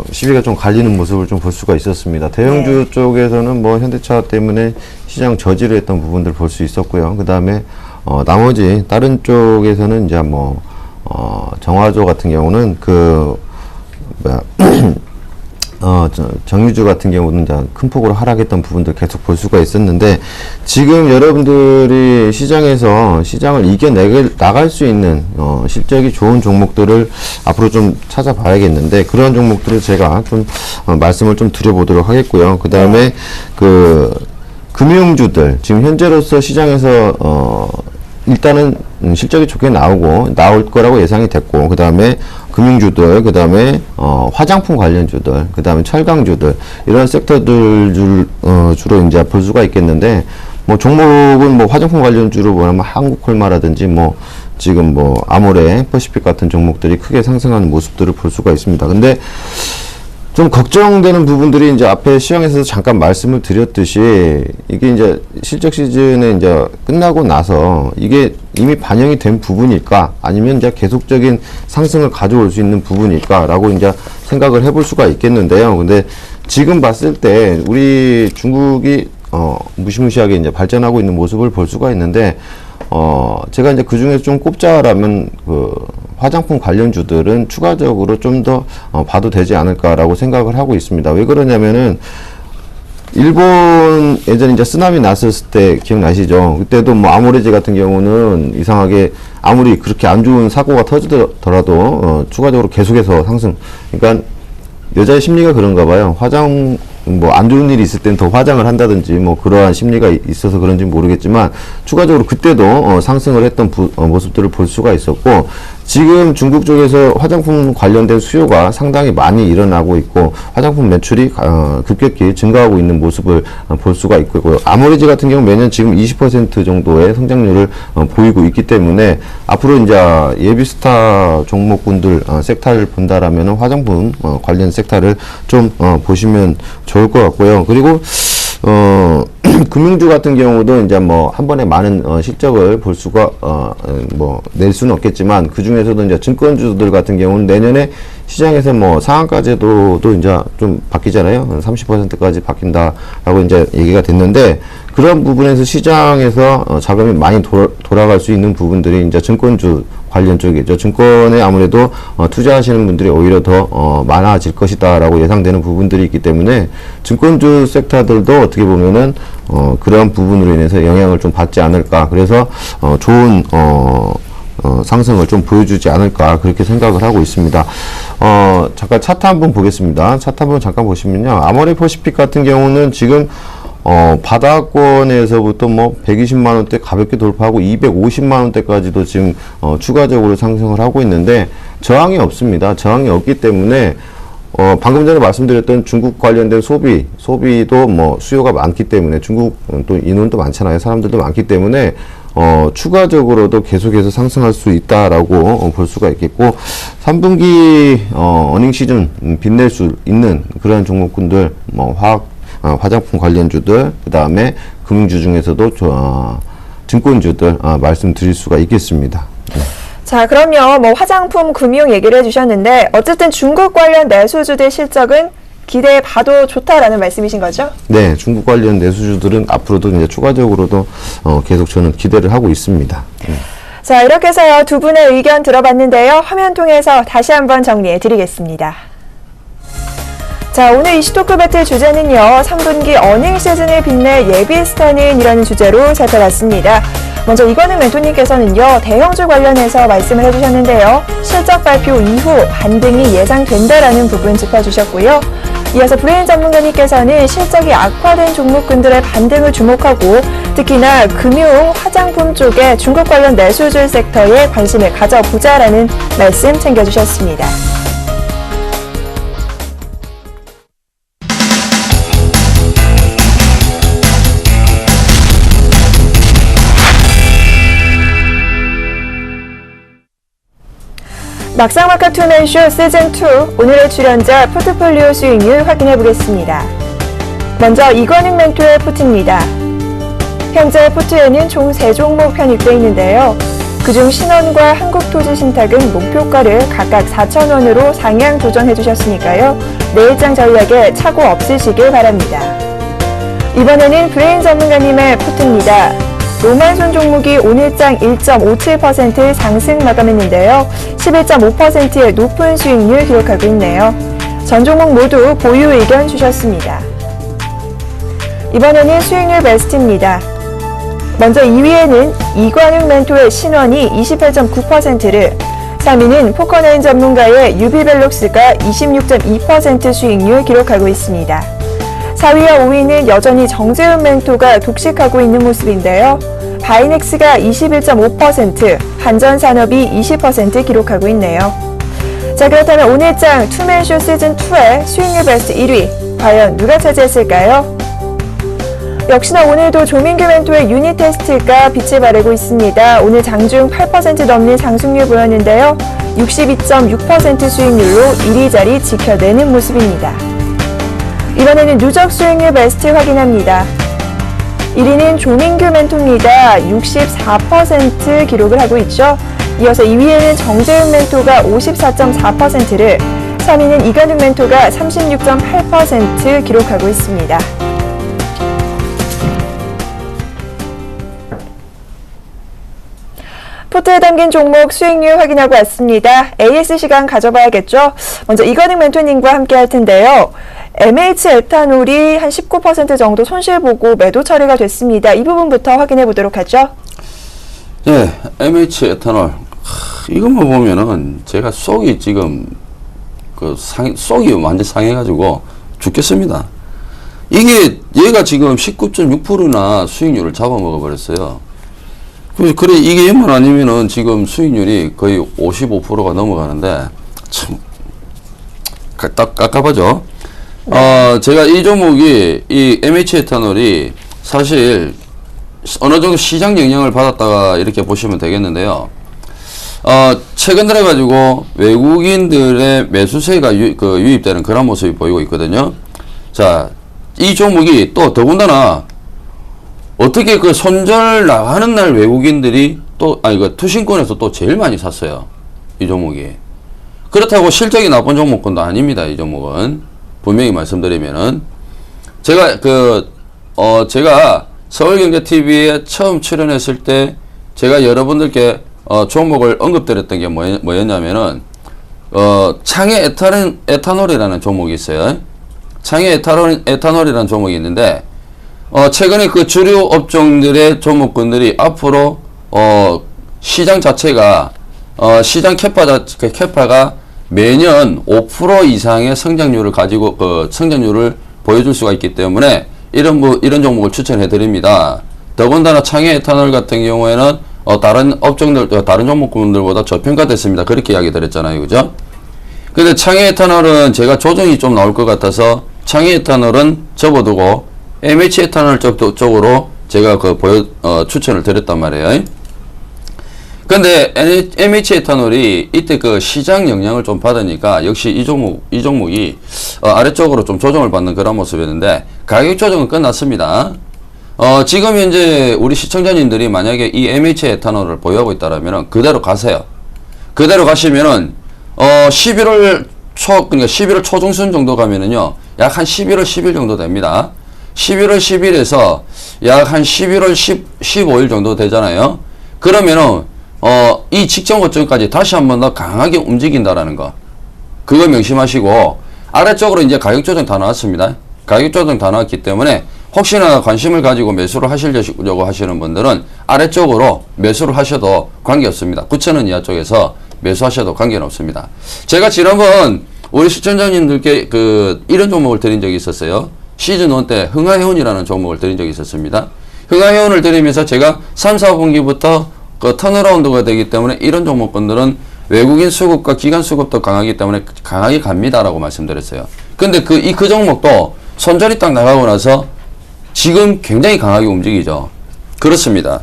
시비가 좀 갈리는 모습을 좀 볼 수가 있었습니다. 대형주 쪽에서는 뭐 현대차 때문에 시장 저지를 했던 부분들 볼 수 있었고요. 그 다음에 나머지 다른 쪽에서는 이제 뭐 정화조 같은 경우는 정유주 같은 경우는 이제 큰 폭으로 하락했던 부분들 계속 볼 수가 있었는데, 지금 여러분들이 시장을 나갈 수 있는, 실적이 좋은 종목들을 앞으로 좀 찾아봐야겠는데, 그런 종목들을 제가 좀, 말씀을 좀 드려보도록 하겠고요. 그 다음에 금융주들, 지금 현재로서 시장에서, 일단은 실적이 좋게 나올 거라고 예상이 됐고, 그 다음에 금융주들, 그 다음에 화장품 관련주들, 그 다음에 철강주들, 이런 섹터들 주로 이제 볼 수가 있겠는데, 뭐 종목은 뭐 화장품 관련주로 보면 한국콜마라든지 지금 아모레, 퍼시픽 같은 종목들이 크게 상승하는 모습들을 볼 수가 있습니다. 근데 좀 걱정되는 부분들이 이제 앞에 시황에서 잠깐 말씀을 드렸듯이, 이게 이제 실적 시즌에 이제 끝나고 나서 이게 이미 반영이 된 부분일까, 아니면 이제 계속적인 상승을 가져올 수 있는 부분일까라고 이제 생각을 해볼 수가 있겠는데요. 근데 지금 봤을 때 우리 중국이 무시무시하게 이제 발전하고 있는 모습을 볼 수가 있는데, 제가 이제 그 중에서 좀 꼽자라면, 화장품 관련주들은 추가적으로 좀 더 봐도 되지 않을까라고 생각을 하고 있습니다. 왜 그러냐면은, 일본 예전에 이제 쓰나미 났었을 때 기억나시죠? 그때도 아모레제 같은 경우는 이상하게 아무리 그렇게 안 좋은 사고가 터지더라도 추가적으로 계속해서 상승. 그러니까 여자의 심리가 그런가 봐요. 안 좋은 일이 있을 땐 더 화장을 한다든지 그러한 심리가 있어서 그런지 모르겠지만, 추가적으로 그때도 상승을 했던 모습들을 볼 수가 있었고, 지금 중국 쪽에서 화장품 관련된 수요가 상당히 많이 일어나고 있고, 화장품 매출이 급격히 증가하고 있는 모습을 볼 수가 있고, 아모레지 같은 경우 매년 지금 20% 정도의 성장률을 보이고 있기 때문에, 앞으로 이제 예비스타 종목군들 섹터를 본다라면 화장품 관련 섹터를 좀 보시면 좋을 것 같고요. 그리고 금융주 같은 경우도 이제 한 번에 많은 실적을 볼 수가 낼 수는 없겠지만, 그 중에서도 이제 증권주들 같은 경우는 내년에 시장에서 상한가제도도 이제 좀 바뀌잖아요. 30%까지 바뀐다라고 이제 얘기가 됐는데, 그런 부분에서 시장에서 자금이 많이 돌아갈 수 있는 부분들이 이제 증권주 관련 쪽이죠. 증권에 아무래도 투자하시는 분들이 오히려 더 많아질 것이다라고 예상되는 부분들이 있기 때문에, 증권주 섹터들도 어떻게 보면은 그러한 부분으로 인해서 영향을 좀 받지 않을까. 그래서 좋은 상승을 좀 보여주지 않을까, 그렇게 생각을 하고 있습니다. 잠깐 차트 한번 보겠습니다. 차트 한번 잠깐 보시면요, 아모레 퍼시픽 같은 경우는 지금 바닥권에서부터 120만원대 가볍게 돌파하고 250만원대까지도 지금 추가적으로 상승을 하고 있는데, 저항이 없습니다. 저항이 없기 때문에 방금 전에 말씀드렸던 중국 관련된 소비도 수요가 많기 때문에, 중국 또 인원도 많잖아요. 사람들도 많기 때문에 추가적으로도 계속해서 상승할 수 있다라고 볼 수가 있겠고, 3분기 어닝 시즌 빛낼 수 있는 그런 종목군들, 화장품 관련주들, 그 다음에 금융주 중에서도 증권주들 말씀드릴 수가 있겠습니다. 네. 자, 그럼요. 화장품, 금융 얘기를 해주셨는데, 어쨌든 중국 관련 내수주들 실적은 기대해봐도 좋다라는 말씀이신 거죠? 네, 중국 관련 내수주들은 앞으로도 이제 추가적으로도 계속 저는 기대를 하고 있습니다. 자, 이렇게 해서요, 두 분의 의견 들어봤는데요. 화면 통해서 다시 한번 정리해드리겠습니다. 자, 오늘 이슈토크 배틀 주제는요, 3분기 어닝 시즌을 빛낼 예비스타는 이라는 주제로 살펴봤습니다. 먼저 이건희 멘토님께서는요, 대형주 관련해서 말씀을 해주셨는데요. 실적 발표 이후 반등이 예상된다라는 부분 짚어주셨고요. 이어서 브레인 전문가님께서는 실적이 악화된 종목군들의 반등을 주목하고 특히나 금융, 화장품 쪽에 중국 관련 내수줄 섹터에 관심을 가져보자라는 말씀 챙겨주셨습니다. 막상막하 투맨쇼 시즌2 오늘의 출연자 포트폴리오 수익률 확인해 보겠습니다. 먼저 이건익 멘토의 포트입니다. 현재 포트에는 총 3종목 편입되어 있는데요. 그중 신원과 한국토지신탁은 목표가를 각각 4,000원으로 상향 조정해 주셨으니까요. 내일장 전략에 착오 없으시길 바랍니다. 이번에는 브레인 전문가님의 포트입니다. 로만손 종목이 오늘장 1.57% 상승 마감했는데요. 11.5%의 높은 수익률 기록하고 있네요. 전 종목 모두 보유 의견 주셨습니다. 이번에는 수익률 베스트입니다. 먼저 2위에는 이관욱 멘토의 신원이 28.9%를, 3위는 포커나인 전문가의 유비벨록스가 26.2% 수익률 기록하고 있습니다. 4위와 5위는 여전히 정재훈 멘토가 독식하고 있는 모습인데요. 바이넥스가 21.5%, 한전산업이 20% 기록하고 있네요. 자, 그렇다면 오늘장 투맨쇼 시즌2의 수익률 베스트 1위, 과연 누가 차지했을까요? 역시나 오늘도 조민규 멘토의 유닛 테스트가 빛을 발하고 있습니다. 오늘 장중 8% 넘는 상승률 보였는데요. 62.6% 수익률로 1위 자리 지켜내는 모습입니다. 이번에는 누적 수익률 베스트 확인합니다. 1위는 조민규 멘토입니다. 64% 기록을 하고 있죠. 이어서 2위에는 정재훈 멘토가 54.4%를, 3위는 이관욱 멘토가 36.8% 기록하고 있습니다. 포트에 담긴 종목 수익률 확인하고 왔습니다. AS 시간 가져봐야겠죠? 먼저 이건익 멘토님과 함께 할 텐데요. MH 에탄올이 한 19% 정도 손실 보고 매도 처리가 됐습니다. 이 부분부터 확인해 보도록 하죠. 네, MH 에탄올. 이것만 보면은 제가 속이 지금 속이 완전 상해가지고 죽겠습니다. 이게 얘가 지금 19.6%나 수익률을 잡아먹어 버렸어요. 그래 이게 얘만 아니면은 지금 수익률이 거의 55%가 넘어가는데 참 깝깝하죠. 제가 이 종목이 이 MH 에탄올이 사실 어느 정도 시장 영향을 받았다가 이렇게 보시면 되겠는데요. 최근 들어 가지고 외국인들의 매수세가 유입되는 그런 모습이 보이고 있거든요. 자, 이 종목이 또 더군다나 어떻게 그 손절 나가는 날 외국인들이 투신권에서 또 제일 많이 샀어요. 이 종목이. 그렇다고 실적이 나쁜 종목도 아닙니다. 이 종목은. 분명히 말씀드리면은. 제가 서울경제TV에 처음 출연했을 때 제가 여러분들께 종목을 언급드렸던 게 뭐였냐면은, 창해 에탄올이라는 종목이 있어요. 창해 에탄올이라는 종목이 있는데, 최근에 그 주류 업종들의 종목군들이 앞으로, 시장 자체가, 시장 캐파가 매년 5% 이상의 성장률을 가지고, 성장률을 보여줄 수가 있기 때문에, 이런 종목을 추천해 드립니다. 더군다나 창해 에탄올 같은 경우에는, 다른 업종들, 다른 종목군들보다 저평가됐습니다. 그렇게 이야기 드렸잖아요. 그죠? 근데 창해 에탄올은 제가 조정이 좀 나올 것 같아서, 창해 에탄올은 접어두고, MH 에탄올 쪽으로 제가 추천을 드렸단 말이에요. 근데 MH 에탄올이 이때 그 시장 영향을 좀 받으니까 역시 이 종목이 아래쪽으로 좀 조정을 받는 그런 모습이었는데 가격 조정은 끝났습니다. 지금 현재 우리 시청자님들이 만약에 이 MH 에탄올을 보유하고 있다라면 그대로 가세요. 그대로 가시면은 11월 초중순 정도 가면은요 약 한 11월 10일 정도 됩니다. 11월 10일에서 약 한 11월 15일 정도 되잖아요. 그러면은 이 직전 고점까지 다시 한 번 더 강하게 움직인다라는 거. 그거 명심하시고 아래쪽으로 이제 가격 조정 다 나왔습니다. 가격 조정 다 나왔기 때문에 혹시나 관심을 가지고 매수를 하시려고 하시는 분들은 아래쪽으로 매수를 하셔도 관계없습니다. 9,000원 이하 쪽에서 매수하셔도 관계는 없습니다. 제가 지난번 우리 시청자님들께 이런 종목을 드린 적이 있었어요. 시즌1 때 흥하해운이라는 종목을 드린 적이 있었습니다. 흥하해운을 드리면서 제가 3, 4분기부터 턴어라운드가 되기 때문에 이런 종목군들은 외국인 수급과 기관 수급도 강하기 때문에 강하게 갑니다라고 말씀드렸어요. 근데 그 종목도 손절이 딱 나가고 나서 지금 굉장히 강하게 움직이죠. 그렇습니다.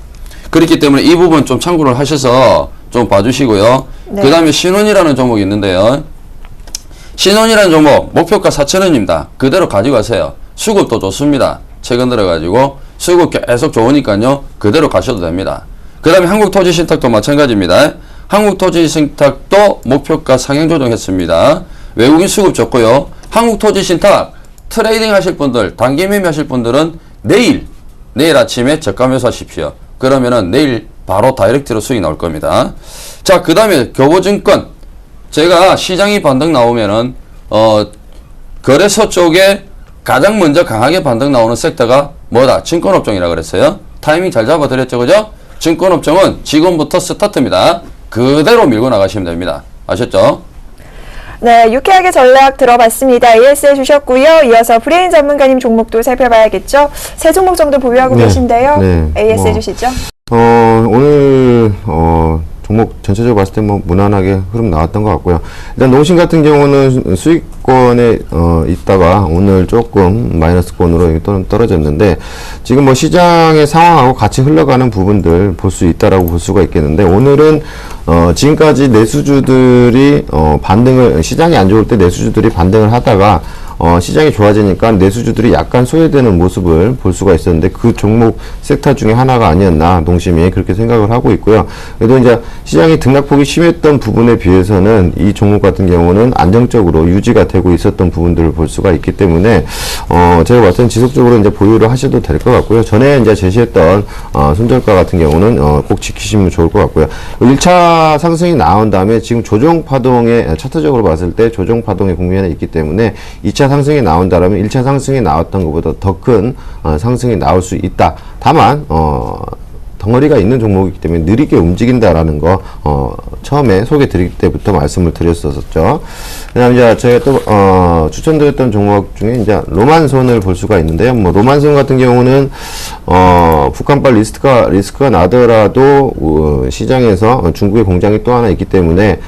그렇기 때문에 이 부분 좀 참고를 하셔서 좀 봐주시고요. 네. 그 다음에 신원이라는 종목이 있는데요. 신원이라는 종목 목표가 4,000원입니다. 그대로 가지고 가세요. 수급도 좋습니다. 최근 들어가지고 수급 계속 좋으니까요. 그대로 가셔도 됩니다. 그 다음에 한국토지신탁도 마찬가지입니다. 한국토지신탁도 목표가 상향 조정했습니다. 외국인 수급 좋고요. 한국토지신탁 트레이딩 하실 분들, 단기 매매 하실 분들은 내일 아침에 저가 매수하십시오. 그러면은 내일 바로 다이렉트로 수익 나올 겁니다. 자, 그 다음에 교보증권. 제가 시장이 반등 나오면은, 거래소 쪽에 가장 먼저 강하게 반등 나오는 섹터가 뭐다? 증권업종이라 그랬어요. 타이밍 잘 잡아드렸죠, 그죠? 증권업종은 지금부터 스타트입니다. 그대로 밀고 나가시면 됩니다. 아셨죠? 네, 유쾌하게 전략 들어봤습니다. AS 해주셨고요. 이어서 브레인 전문가님 종목도 살펴봐야겠죠. 세 종목 정도 보유하고 네, 계신데요. 네, AS 해주시죠. 오늘 종목 전체적으로 봤을 때 뭐 무난하게 흐름 나왔던 것 같고요. 일단 농심 같은 경우는 수익권에 있다가 오늘 조금 마이너스권으로 또는 떨어졌는데 지금 뭐 시장의 상황하고 같이 흘러가는 부분들 볼 수 있다라고 볼 수가 있겠는데 오늘은 지금까지 내수주들이 반등을 시장이 안 좋을 때 내수주들이 반등을 하다가 시장이 좋아지니까 내수주들이 약간 소외되는 모습을 볼 수가 있었는데 그 종목 섹터 중에 하나가 아니었나 농심이 그렇게 생각을 하고 있고요. 그래도 이제 시장이 등락폭이 심했던 부분에 비해서는 이 종목 같은 경우는 안정적으로 유지가 되고 있었던 부분들을 볼 수가 있기 때문에 제가 봤을 땐 지속적으로 이제 보유를 하셔도 될 것 같고요. 전에 이제 제시했던 손절가 같은 경우는 꼭 지키시면 좋을 것 같고요. 1차 상승이 나온 다음에 지금 조정 파동에 차트적으로 봤을 때 조정 파동의 국면에 있기 때문에 2차 상승이 나온다라면 1차 상승이 나왔던 것보다 더 큰 상승이 나올 수 있다. 다만 덩어리가 있는 종목이기 때문에 느리게 움직인다라는 거 처음에 소개 드릴 때부터 말씀을 드렸었죠. 그다음 이제 제가 또 추천드렸던 종목 중에 이제 로만손을 볼 수가 있는데요. 뭐 로만손 같은 경우는 북한발 리스크가 나더라도 시장에서 중국의 공장이 또 하나 있기 때문에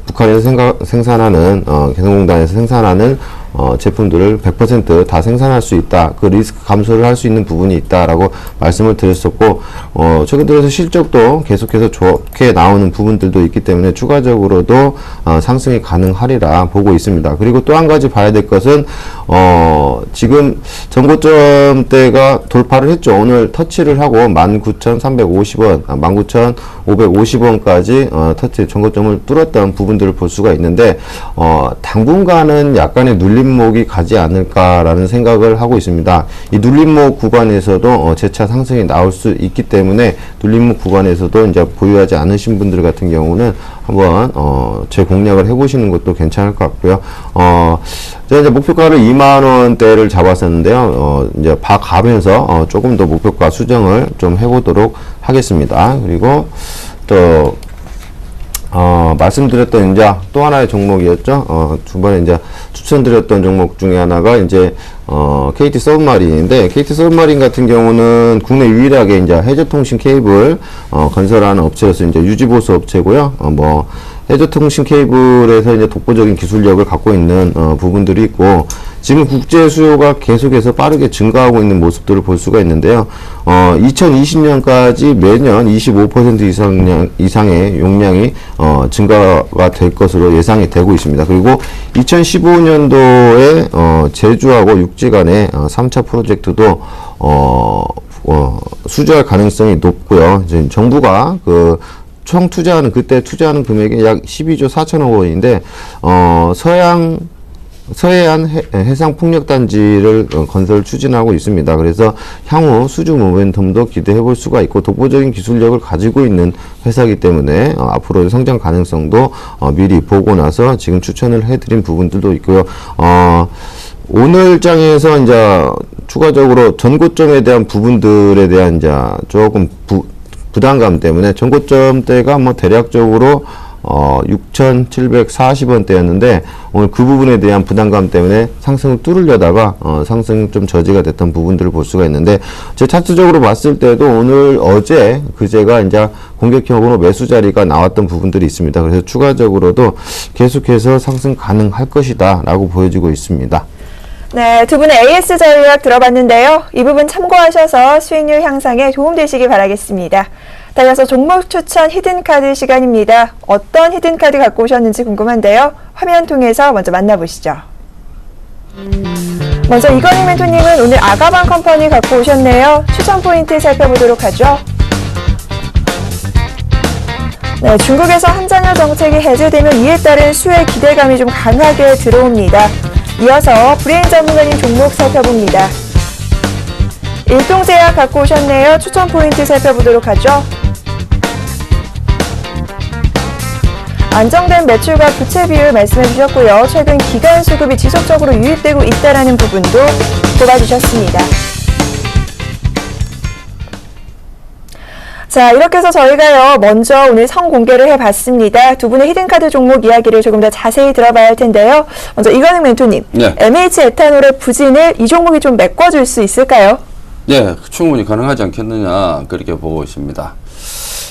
북한에서 생산하는 개성공단에서 생산하는 제품들을 100% 다 생산할 수 있다. 그 리스크 감소를 할 수 있는 부분이 있다라고 말씀을 드렸었고, 최근 들어서 실적도 계속해서 좋게 나오는 부분들도 있기 때문에 추가적으로도 상승이 가능하리라 보고 있습니다. 그리고 또 한 가지 봐야 될 것은 지금 전고점대가 돌파를 했죠. 오늘 터치를 하고 19,350원, 19,550원까지 터치 전고점을 뚫었던 부분들을 볼 수가 있는데 당분간은 약간의 눌림목이 가지 않을까라는 생각을 하고 있습니다. 이 눌림목 구간에서도 재차 상승이 나올 수 있기 때문에 눌림목 구간에서도 이제 보유하지 않으신 분들 같은 경우는 한번 재공략을 해보시는 것도 괜찮을 것 같고요. 제가 이제 목표가를 2만 원대를 잡았었는데요. 이제 가면서 조금 더 목표가 수정을 좀 해보도록 하겠습니다. 그리고 또 말씀드렸던 이제 또 하나의 종목이었죠. 두번에 이제 추천드렸던 종목 중에 하나가 이제 KT 서브마린인데 KT 서브마린 같은 경우는 국내 유일하게 이제 해저통신 케이블 건설하는 업체로서 이제 유지보수 업체고요. 해저통신 케이블에서 이제 독보적인 기술력을 갖고 있는 부분들이 있고 지금 국제 수요가 계속해서 빠르게 증가하고 있는 모습들을 볼 수가 있는데요. 2020년까지 매년 25% 이상의 용량이 증가가 될 것으로 예상이 되고 있습니다. 그리고 2015년도에 제주하고 육지 간의 3차 프로젝트도 수주할 가능성이 높고요. 이제 정부가 총 그때 투자하는 금액이 약 12조 4천억 원인데, 서해안 해상풍력단지를 건설 추진하고 있습니다. 그래서 향후 수주 모멘텀도 기대해 볼 수가 있고, 독보적인 기술력을 가지고 있는 회사이기 때문에, 앞으로의 성장 가능성도 미리 보고 나서 지금 추천을 해드린 부분들도 있고요. 오늘 장에서 이제 추가적으로 전고점에 대한 부분들에 대한 이제 조금 부담감 때문에 전고점대가 뭐 대략적으로 6,740원대였는데 오늘 그 부분에 대한 부담감 때문에 상승을 뚫으려다가 상승 좀 저지가 됐던 부분들을 볼 수가 있는데 제 차트적으로 봤을 때도 오늘 어제 그제가 이제 공격형으로 매수 자리가 나왔던 부분들이 있습니다. 그래서 추가적으로도 계속해서 상승 가능할 것이다 라고 보여지고 있습니다. 네, 두 분의 AS 전략 들어봤는데요. 이 부분 참고하셔서 수익률 향상에 도움되시기 바라겠습니다. 따라서 종목 추천 히든카드 시간입니다. 어떤 히든카드 갖고 오셨는지 궁금한데요. 화면 통해서 먼저 만나보시죠. 먼저 이건희 멘토님은 오늘 아가방 컴퍼니 갖고 오셨네요. 추천 포인트 살펴보도록 하죠. 네, 중국에서 한전열 정책이 해제되면 이에 따른 수혜 기대감이 좀 강하게 들어옵니다. 이어서 브레인 전문가님 종목 살펴봅니다. 일동제약 갖고 오셨네요. 추천 포인트 살펴보도록 하죠. 안정된 매출과 부채 비율 말씀해 주셨고요. 최근 기간 수급이 지속적으로 유입되고 있다는 부분도 꼽아주셨습니다. 자, 이렇게 해서 저희가요, 먼저 오늘 선공개를 해봤습니다. 두 분의 히든카드 종목 이야기를 조금 더 자세히 들어봐야 할 텐데요. 먼저 이건희 멘토님, 네. MH 에탄올의 부진을 이 종목이 좀 메꿔줄 수 있을까요? 네, 충분히 가능하지 않겠느냐 그렇게 보고 있습니다.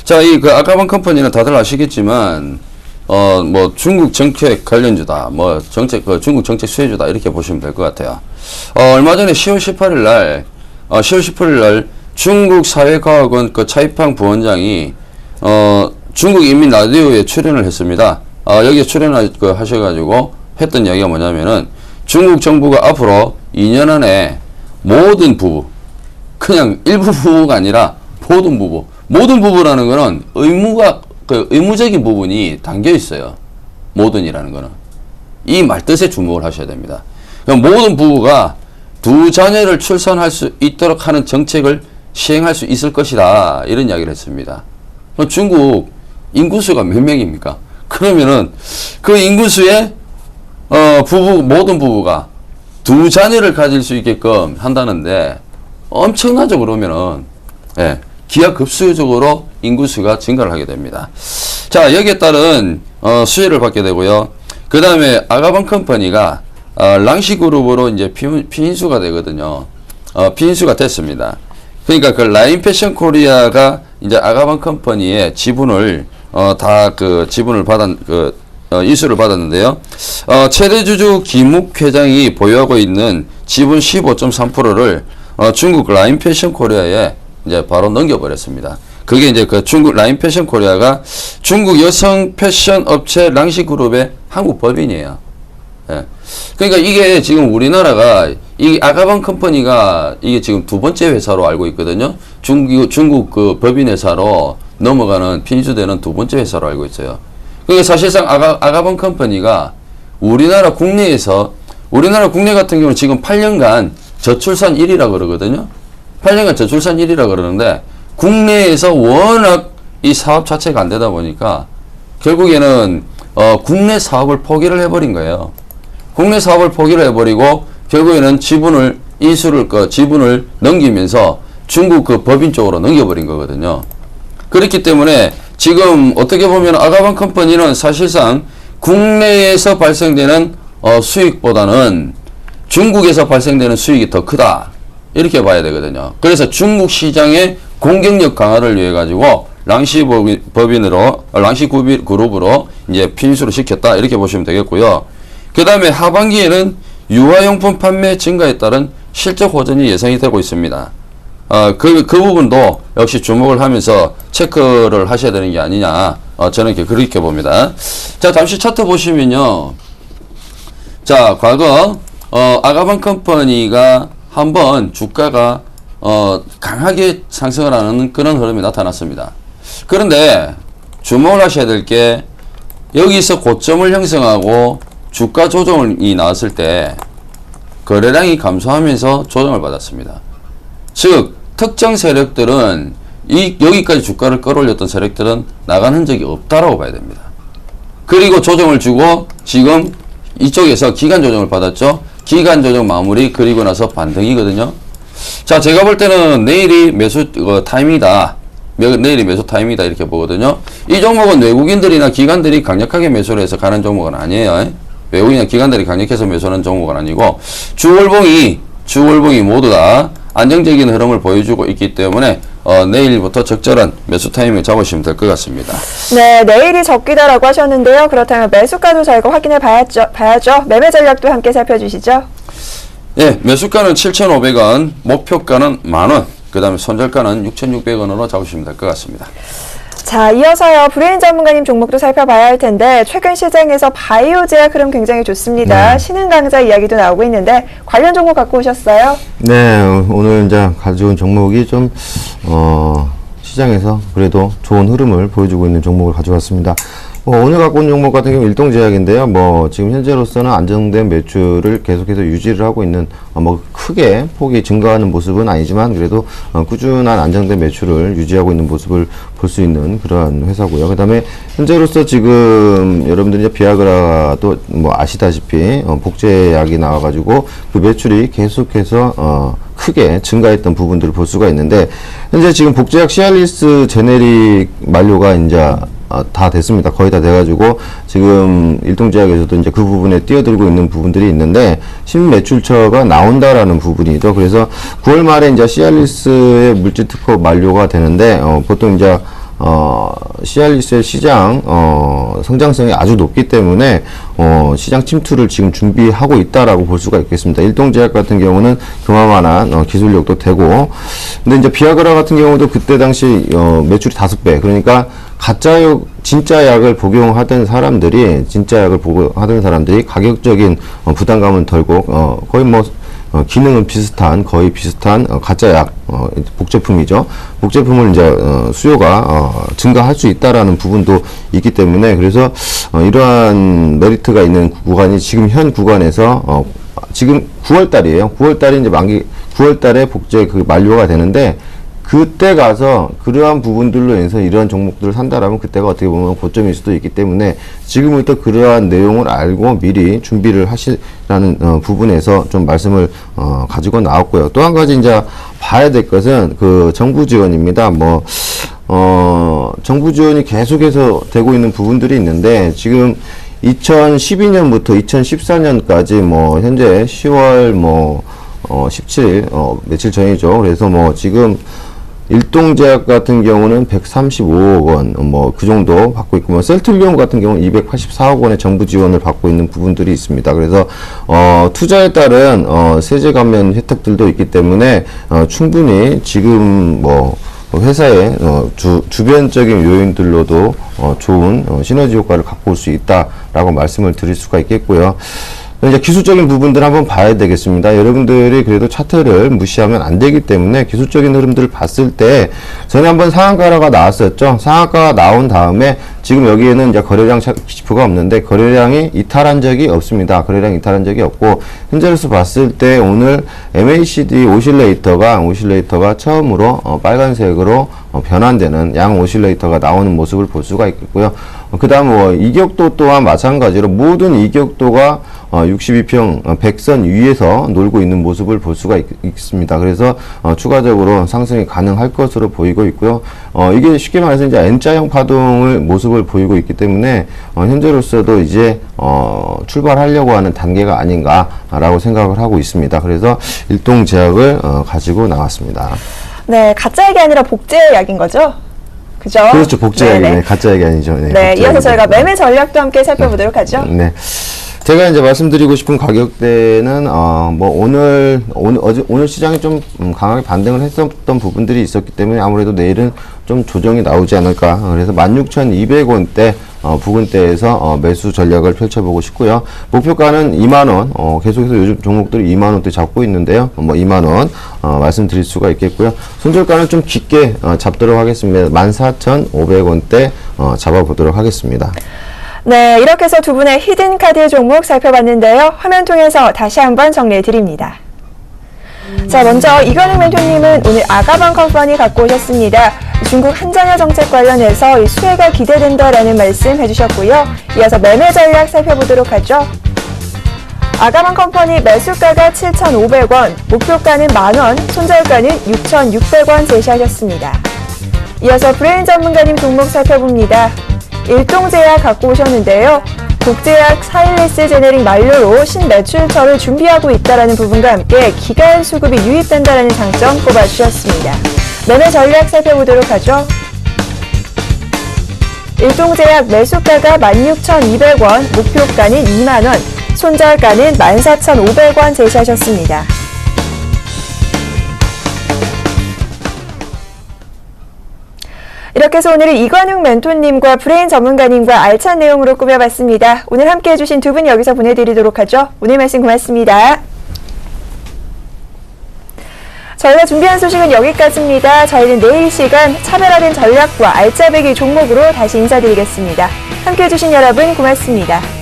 자, 이 그 아가방 컴퍼니는 다들 아시겠지만 뭐 중국 정책 관련주다, 뭐 정책 중국 정책 수혜주다 이렇게 보시면 될 것 같아요. 얼마 전에 10월 18일 날 중국 사회과학원 그 차이팡 부원장이 중국 인민 라디오에 출연을 했습니다. 여기에 하셔가지고 했던 이야기가 뭐냐면은 중국 정부가 앞으로 2년 안에 모든 부부, 그냥 일부 부부가 아니라 모든 부부라는 거는 의무적인 부분이 담겨 있어요. 모든이라는 거는 이 말뜻에 주목을 하셔야 됩니다. 그럼 모든 부부가 두 자녀를 출산할 수 있도록 하는 정책을 시행할 수 있을 것이다 이런 이야기를 했습니다. 중국 인구수가 몇 명입니까? 그러면은 그 인구수의 모든 부부가 두 자녀를 가질 수 있게끔 한다는데 엄청나죠. 그러면은 기하급수적으로 인구수가 증가를 하게 됩니다. 자, 여기에 따른 수혜를 받게 되고요. 그 다음에 아가방 컴퍼니가 랑시그룹으로 이제 피인수가 되거든요. 피인수가 됐습니다. 그러니까 그 라인 패션 코리아가 이제 아가방 컴퍼니의 지분을 지분을 이수를 받았는데요. 최대 주주 김욱 회장이 보유하고 있는 지분 15.3%를 중국 라인 패션 코리아에 이제 바로 넘겨버렸습니다. 그게 이제 그 중국 라인 패션 코리아가 중국 여성 패션 업체 랑시그룹의 한국 법인이에요. 예. 그러니까 이게 지금 우리나라가 이 아가방 컴퍼니가 이게 지금 두 번째 회사로 알고 있거든요. 중국 그 법인 회사로 넘어가는 핀수되는 두 번째 회사로 알고 있어요. 그러니까 사실상 아가방 컴퍼니가 우리나라 국내 같은 경우는 지금 8년간 저출산 1위라 그러거든요. 8년간 저출산 1위라 그러는데 국내에서 워낙 이 사업 자체가 안 되다 보니까 결국에는 국내 사업을 포기를 해버린 거예요. 국내 사업을 포기를 해버리고 결국에는 지분을 넘기면서 중국 그 법인 쪽으로 넘겨버린 거거든요. 그렇기 때문에 지금 어떻게 보면 아가방 컴퍼니는 사실상 국내에서 발생되는 수익보다는 중국에서 발생되는 수익이 더 크다 이렇게 봐야 되거든요. 그래서 중국 시장의 공격력 강화를 위해 가지고 랑시 그룹으로 이제 핀수를 시켰다 이렇게 보시면 되겠고요. 그 다음에 하반기에는 유아용품 판매 증가에 따른 실적 호전이 예상이 되고 있습니다. 그 부분도 역시 주목을 하면서 체크를 하셔야 되는 게 아니냐. 저는 그렇게 봅니다. 자, 잠시 차트 보시면요. 자, 과거, 아가방 컴퍼니가 한번 주가가, 강하게 상승을 하는 그런 흐름이 나타났습니다. 그런데 주목을 하셔야 될 게 여기서 고점을 형성하고 주가 조정이 나왔을 때 거래량이 감소하면서 조정을 받았습니다. 즉 특정 세력들은 여기까지 주가를 끌어올렸던 세력들은 나간 흔적이 없다라고 봐야 됩니다. 그리고 조정을 주고 지금 이쪽에서 기간 조정을 받았죠. 기간 조정 마무리 그리고 나서 반등이거든요. 자, 제가 볼 때는 내일이 매수 타임이다. 내일이 매수 타임이다 이렇게 보거든요. 이 종목은 외국인들이나 기관들이 강력하게 매수를 해서 가는 종목은 아니에요. 외국인이나 기관들이 강력해서 매수하는 종목은 아니고 주월봉이 모두 다 안정적인 흐름을 보여주고 있기 때문에 내일부터 적절한 매수 타이밍을 잡으시면 될 것 같습니다. 네, 내일이 적기다라고 하셨는데요. 그렇다면 매수가도 저희가 확인해 봐야죠. 매매 전략도 함께 살펴주시죠. 예, 매수가는 7,500원, 목표가는 만원, 그 다음에 손절가는 6,600원으로 잡으시면 될 것 같습니다. 자, 이어서요. 브레인 전문가님 종목도 살펴봐야 할 텐데 최근 시장에서 바이오 제약 흐름 굉장히 좋습니다. 신흥 강자 이야기도 나오고 있는데 관련 종목 갖고 오셨어요? 네, 오늘 이제 가져온 종목이 좀 시장에서 그래도 좋은 흐름을 보여주고 있는 종목을 가져왔습니다. 오늘 갖고 온 종목 같은 경우 일동제약인데요. 지금 현재로서는 안정된 매출을 계속해서 유지를 하고 있는, 크게 폭이 증가하는 모습은 아니지만 그래도 꾸준한 안정된 매출을 유지하고 있는 모습을 볼 수 있는 그러한 회사고요. 그 다음에 현재로서 지금 여러분들이 이제 비아그라도 아시다시피 복제약이 나와가지고 그 매출이 계속해서 크게 증가했던 부분들을 볼 수가 있는데, 현재 지금 복제약 시알리스 제네릭 만료가 이제 다 됐습니다. 거의 다 돼가지고 지금 일동제약에서도 이제 그 부분에 뛰어들고 있는 부분들이 있는데 신매출처가 나온다라는 부분이죠. 그래서 9월 말에 이제 시알리스의 물질 특허 만료가 되는데 보통 이제 시알리스의 시장 성장성이 아주 높기 때문에 시장 침투를 지금 준비하고 있다라고 볼 수가 있겠습니다. 일동제약 같은 경우는 그만한 기술력도 되고, 근데 이제 비아그라 같은 경우도 그때 당시 매출이 5배, 그러니까 진짜 약을 복용하던 사람들이 가격적인 부담감은 덜고 거의 기능은 거의 비슷한 가짜약 복제품이죠. 복제품을 이제 수요가 증가할 수 있다라는 부분도 있기 때문에, 그래서 이러한 메리트가 있는 구간이 지금 현 구간에서 지금 9월달이에요. 9월달에 이제 9월달에 복제 만료가 되는데, 그때 가서 그러한 부분들로 인해서 이러한 종목들을 산다라면 그때가 어떻게 보면 고점일 수도 있기 때문에 지금부터 그러한 내용을 알고 미리 준비를 하시라는 부분에서 좀 말씀을 가지고 나왔고요. 또 한 가지 이제 봐야 될 것은 그 정부 지원입니다. 정부 지원이 계속해서 되고 있는 부분들이 있는데, 지금 2012년부터 2014년까지 현재 10월 17일 며칠 전이죠. 그래서 지금 일동제약 같은 경우는 135억 원, 그 정도 받고 있고, 셀트리온 같은 경우는 284억 원의 정부 지원을 받고 있는 부분들이 있습니다. 그래서, 투자에 따른, 세제 감면 혜택들도 있기 때문에, 충분히 지금 회사의, 주변적인 요인들로도, 좋은, 시너지 효과를 갖고 올 수 있다라고 말씀을 드릴 수가 있겠고요. 이제 기술적인 부분들 한번 봐야 되겠습니다. 여러분들이 그래도 차트를 무시하면 안 되기 때문에 기술적인 흐름들을 봤을 때, 전에 한번 상한가가 나왔었죠. 상한가가 나온 다음에 지금 여기에는 이제 거래량 지표가 없는데 거래량이 이탈한 적이 없습니다. 거래량 이탈한 적이 없고, 현재로서 봤을 때 오늘 MACD 오실레이터가 처음으로 빨간색으로 변환되는 양 오실레이터가 나오는 모습을 볼 수가 있겠고요. 그 다음 이격도 또한 마찬가지로 모든 이격도가 62평 100선 위에서 놀고 있는 모습을 볼 수가 있습니다. 그래서 추가적으로 상승이 가능할 것으로 보이고 있고요. 이게 쉽게 말해서 이제 N자형 파동을 모습을 보이고 있기 때문에 현재로서도 이제 출발하려고 하는 단계가 아닌가라고 생각을 하고 있습니다. 그래서 일동제약을 가지고 나왔습니다. 네, 가짜약이 아니라 복제약인 거죠? 그죠? 그렇죠. 복제약이네. 가짜약이 아니죠. 네, 이어서 저희가 매매 전략도 함께 살펴보도록 하죠. 네. 제가 이제 말씀드리고 싶은 가격대는 오늘 시장이 좀 강하게 반등을 했었던 부분들이 있었기 때문에 아무래도 내일은 좀 조정이 나오지 않을까. 그래서 16,200원대 부근대에서 매수 전략을 펼쳐보고 싶고요. 목표가는 2만원, 계속해서 요즘 종목들이 2만원대 잡고 있는데요. 2만원 말씀드릴 수가 있겠고요. 손절가는 좀 깊게 잡도록 하겠습니다. 14,500원대 잡아보도록 하겠습니다. 네, 이렇게 해서 두 분의 히든카드 종목 살펴봤는데요. 화면 통해서 다시 한번 정리해 드립니다. 자, 먼저 이건희 멘토님은 오늘 아가방 컴퍼니 갖고 오셨습니다. 중국 한장화 정책 관련해서 이 수혜가 기대된다라는 말씀 해주셨고요. 이어서 매매 전략 살펴보도록 하죠. 아가만 컴퍼니 매수가가 7,500원, 목표가는 만원, 손절가는 6,600원 제시하셨습니다. 이어서 브레인 전문가님 종목 살펴봅니다. 일동제약 갖고 오셨는데요. 국제약 사일리스 제네릭 만료로 신매출처를 준비하고 있다는 부분과 함께 기간 수급이 유입된다는 장점 꼽아주셨습니다. 매매 전략 살펴보도록 하죠. 일동제약 매수가가 16,200원, 목표가는 2만원, 손절가는 14,500원 제시하셨습니다. 이렇게 해서 오늘은 이관웅 멘토님과 브레인 전문가님과 알찬 내용으로 꾸며봤습니다. 오늘 함께해 주신 두 분 여기서 보내드리도록 하죠. 오늘 말씀 고맙습니다. 저희가 준비한 소식은 여기까지입니다. 저희는 내일 이 시간 차별화된 전략과 알짜배기 종목으로 다시 인사드리겠습니다. 함께해 주신 여러분 고맙습니다.